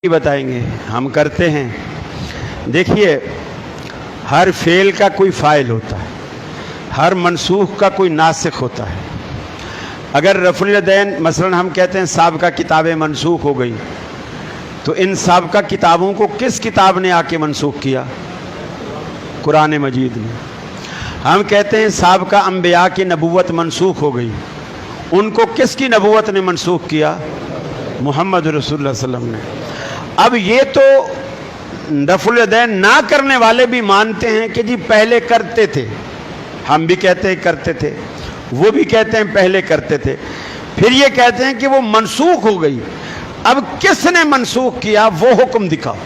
بتائیں گے ہم کرتے ہیں۔ دیکھیے، ہر فعل کا کوئی فاعل ہوتا ہے، ہر منسوخ کا کوئی ناسخ ہوتا ہے۔ اگر رفع الیدین مثلا ہم کہتے ہیں سابقہ کتابیں منسوخ ہو گئی، تو ان سابقہ کتابوں کو کس کتاب نے آ کے منسوخ کیا؟ قرآن مجید نے۔ ہم کہتے ہیں سابقہ انبیاء کی نبوت منسوخ ہو گئی، ان کو کس کی نبوت نے منسوخ کیا؟ محمد رسول اللہ صلی اللہ علیہ وسلم نے۔ اب یہ تو رفع الیدین نہ کرنے والے بھی مانتے ہیں کہ جی پہلے کرتے تھے، ہم بھی کہتے ہیں کرتے تھے، وہ بھی کہتے ہیں پہلے کرتے تھے، پھر یہ کہتے ہیں کہ وہ منسوخ ہو گئی۔ اب کس نے منسوخ کیا؟ وہ حکم دکھاؤ،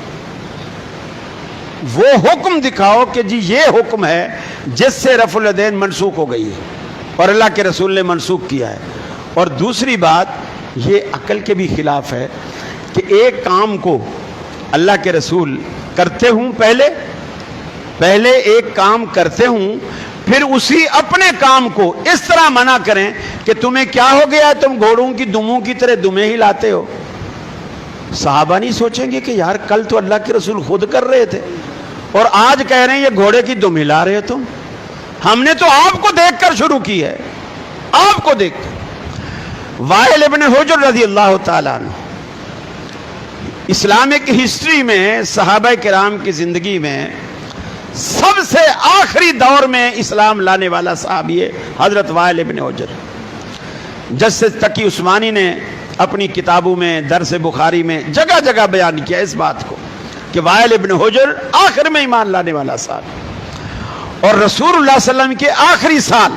وہ حکم دکھاؤ کہ جی یہ حکم ہے جس سے رفع الیدین منسوخ ہو گئی ہے اور اللہ کے رسول نے منسوخ کیا ہے۔ اور دوسری بات، یہ عقل کے بھی خلاف ہے کہ ایک کام کو اللہ کے رسول کرتے ہوں، پہلے ایک کام کرتے ہوں، پھر اسی اپنے کام کو اس طرح منع کریں کہ تمہیں کیا ہو گیا ہے، تم گھوڑوں کی دموں کی طرح دمیں ہی لاتے ہو۔ صحابہ نہیں سوچیں گے کہ یار کل تو اللہ کے رسول خود کر رہے تھے اور آج کہہ رہے ہیں یہ گھوڑے کی دم ہلا رہے ہو تم؟ ہم نے تو آپ کو دیکھ کر شروع کی ہے، آپ کو دیکھ کر۔ وائل ابن حجر رضی اللہ تعالیٰ عنہ اسلامک ہسٹری میں، صحابہ کرام کی زندگی میں سب سے آخری دور میں اسلام لانے والا صحابی ہے حضرت وائل ابن حجر۔ جسٹس تقی عثمانی نے اپنی کتابوں میں، درس بخاری میں جگہ جگہ بیان کیا اس بات کو کہ وائل ابن حجر آخر میں ایمان لانے والا صحابی، اور رسول اللہ صلی اللہ علیہ وسلم کے آخری سال،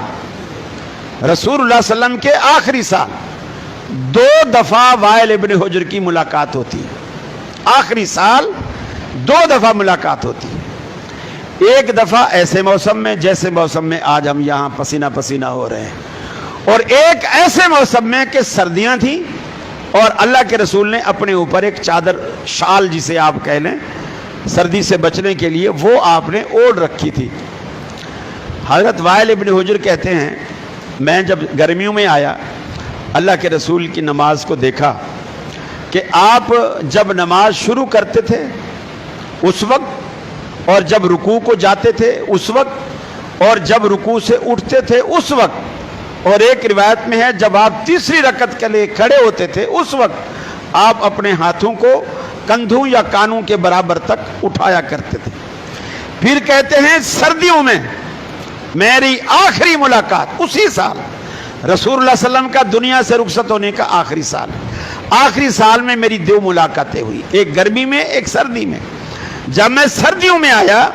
رسول اللہ صلی اللہ علیہ وسلم کے آخری سال 2 دفعہ وائل ابن حجر کی ملاقات ہوتی ہے۔ آخری سال 2 دفعہ ملاقات ہوتی ہے۔ ایک دفعہ ایسے موسم میں جیسے موسم میں آج ہم یہاں پسینہ پسینہ ہو رہے ہیں، اور ایک ایسے موسم میں کہ سردیاں تھیں اور اللہ کے رسول نے اپنے اوپر ایک چادر، شال جسے آپ کہہ لیں، سردی سے بچنے کے لیے وہ آپ نے اوڑھ رکھی تھی۔ حضرت وائل ابن حجر کہتے ہیں میں جب گرمیوں میں آیا، اللہ کے رسول کی نماز کو دیکھا کہ آپ جب نماز شروع کرتے تھے اس وقت، اور جب رکوع کو جاتے تھے اس وقت، اور جب رکوع سے اٹھتے تھے اس وقت، اور ایک روایت میں ہے جب آپ تیسری رکعت کے لیے کھڑے ہوتے تھے اس وقت آپ اپنے ہاتھوں کو کندھوں یا کانوں کے برابر تک اٹھایا کرتے تھے۔ پھر کہتے ہیں سردیوں میں میری آخری ملاقات اسی سال، رسول اللہ صلی اللہ علیہ وسلم کا دنیا سے رخصت ہونے کا آخری سال، آخری سال میں میری 2 ملاقاتیں ہوئی، ایک گرمی میں ایک سردی میں۔ جب میں سردیوں میں آیا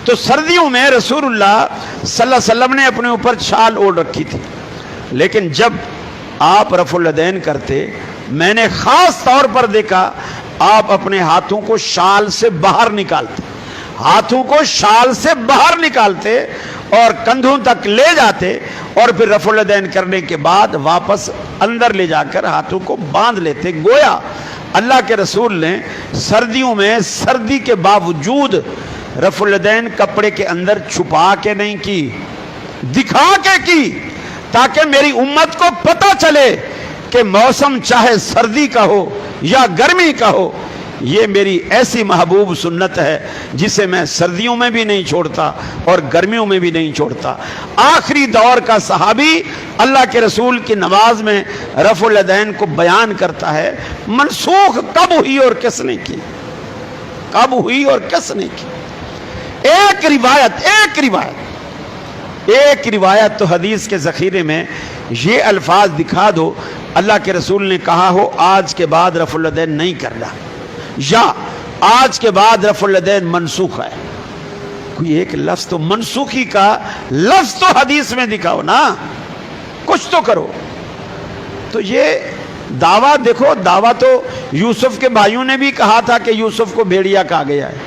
تو سردیوں میں رسول اللہ صلی اللہ علیہ وسلم نے اپنے اوپر شال اوڑھ رکھی تھی، لیکن جب آپ رفع الیدین کرتے میں نے خاص طور پر دیکھا آپ اپنے ہاتھوں کو شال سے باہر نکالتے، ہاتھوں کو شال سے باہر نکالتے اور کندھوں تک لے جاتے، اور پھر رفع الیدین کرنے کے بعد واپس اندر لے جا کر ہاتھوں کو باندھ لیتے۔ گویا اللہ کے رسول نے سردیوں میں سردی کے باوجود رفع الیدین کپڑے کے اندر چھپا کے نہیں کی، دکھا کے کی، تاکہ میری امت کو پتہ چلے کہ موسم چاہے سردی کا ہو یا گرمی کا ہو، یہ میری ایسی محبوب سنت ہے جسے میں سردیوں میں بھی نہیں چھوڑتا اور گرمیوں میں بھی نہیں چھوڑتا۔ آخری دور کا صحابی اللہ کے رسول کی نماز میں رفع الیدین کو بیان کرتا ہے۔ منسوخ کب ہوئی اور کس نے کی؟ کب ہوئی اور کس نے کی؟ ایک روایت تو حدیث کے ذخیرے میں یہ الفاظ دکھا دو، اللہ کے رسول نے کہا ہو آج کے بعد رفع الیدین نہیں کرنا، یا آج کے بعد رفع الیدین منسوخ ہے۔ کوئی ایک لفظ تو، منسوخی کا لفظ تو حدیث میں دکھاؤ نا، کچھ تو کرو۔ تو یہ دعویٰ دیکھو، دعویٰ تو یوسف کے بھائیوں نے بھی کہا تھا کہ یوسف کو بھیڑیا کہا گیا ہے،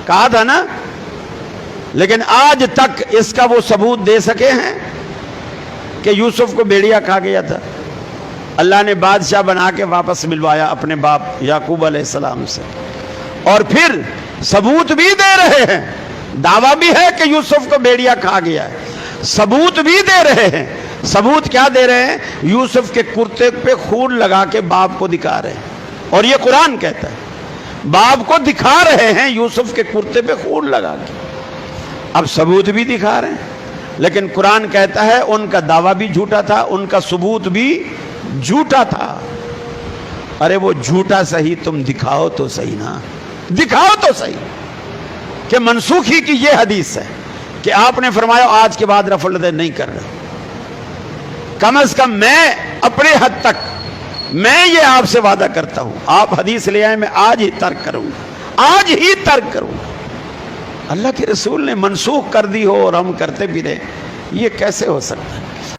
کہا تھا نا، لیکن آج تک اس کا وہ ثبوت دے سکے ہیں کہ یوسف کو بھیڑیا کہا گیا تھا؟ اللہ نے بادشاہ بنا کے واپس ملوایا اپنے باپ یعقوب علیہ السلام سے، اور پھر ثبوت بھی دے رہے ہیں، دعویٰ بھی ہے کہ یوسف کو بھیڑیا کہا گیا ہے، ثبوت بھی دے رہے ہیں۔ ثبوت کیا دے رہے ہیں؟ یوسف کے کرتے پہ خون لگا کے باپ کو دکھا رہے ہیں۔ اور یہ قرآن کہتا ہے، باپ کو دکھا رہے ہیں یوسف کے کرتے پہ خون لگا کے، اب ثبوت بھی دکھا رہے ہیں، لیکن قرآن کہتا ہے ان کا دعویٰ بھی جھوٹا تھا، ان کا ثبوت بھی جھوٹا تھا۔ ارے وہ جھوٹا صحیح، تم دکھاؤ تو صحیح نا، دکھاؤ تو صحیح کہ منسوخی کی یہ حدیث ہے کہ آپ نے فرمایا آج کے بعد رفع الیدین نہیں کر رہا۔ کم از کم میں اپنے حد تک میں یہ آپ سے وعدہ کرتا ہوں، آپ حدیث لے آئے، میں آج ہی ترک کروں گا، آج ہی ترک کروں گا۔ اللہ کے رسول نے منسوخ کر دی ہو اور ہم کرتے بھی رہے، یہ کیسے ہو سکتا ہے؟